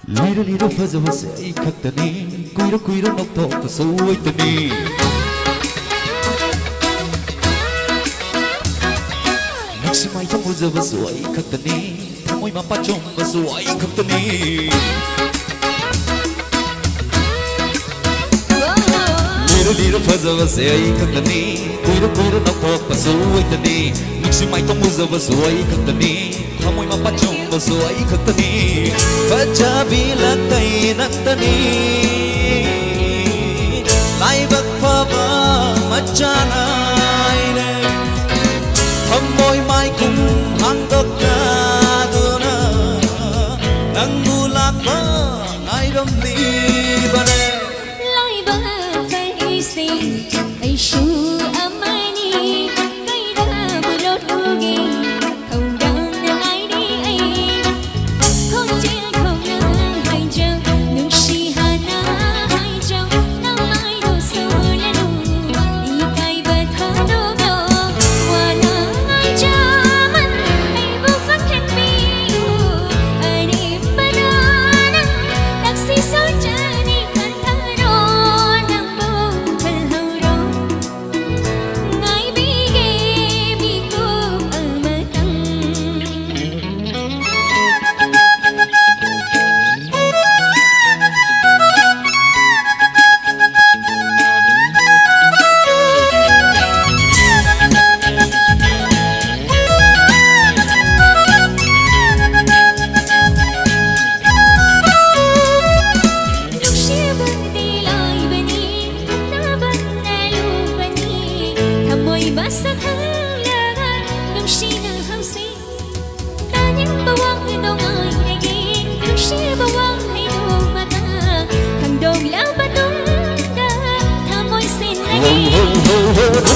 Lira lira faza wasa ikaktani kuira kuira nokto pasuitani Naksimay tamuza wasu ikaktani Tamoy mapachong wasu ikaktani Lira lira faza wasa ikaktani kuira kuira nokto pasuitani Naksimay tamuza wasu ikaktani Tamoy mapachong wasu ikaktani Fajabilang tay naktani Laibag pa ba matyanay na Hamoy may kung handog na doon na Nang bulak pa ngay ramli ba na Laibag phải xin ay shu amani Kay đã bulot ugi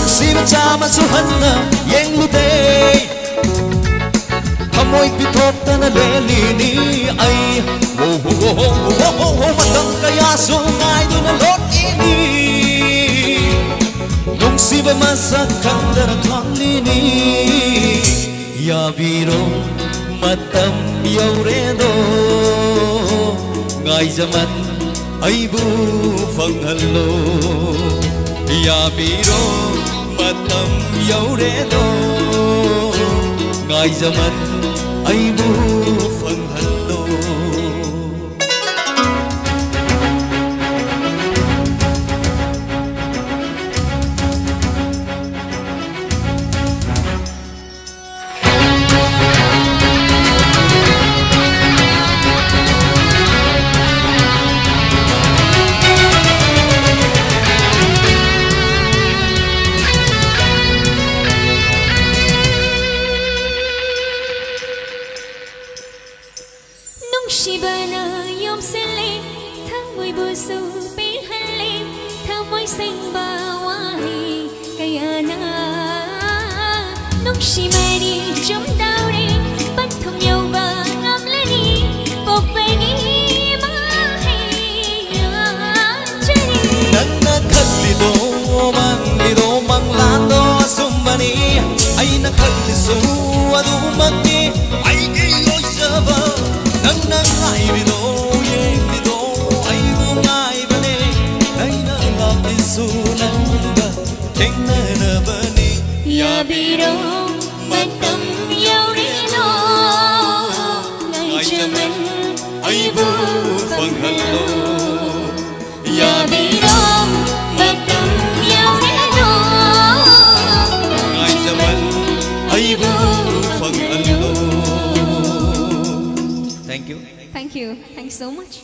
Si cha masuhanna yeng lute Hamoy pitot na lelini ay Matang kaya sungay doon na lot ini Nung si ba masakang daratang lini Yabiro matam yauredo Ngay zaman ay bu fanghalo Yabiro matam yauredo Ngay zaman ay bu fanghalo Shibana yom sele thamoy busu pilhali thamoy sing bawahi kaya na nung shimari jom daure bắt thong nhau và ngắm lên đi cuộc về đi mahi chani nana lido mang lando sumani ay nakali su adu mati ay giyo saba nang ngai lido yeng lido ay bu ngai bane ay na love isu nanga keng na bane ya biro matam yau rino ngai chaman ay bu fanghalo ya biro matam yau rino ngai chaman ay bu fanghalo. Thank you. Thank you so much.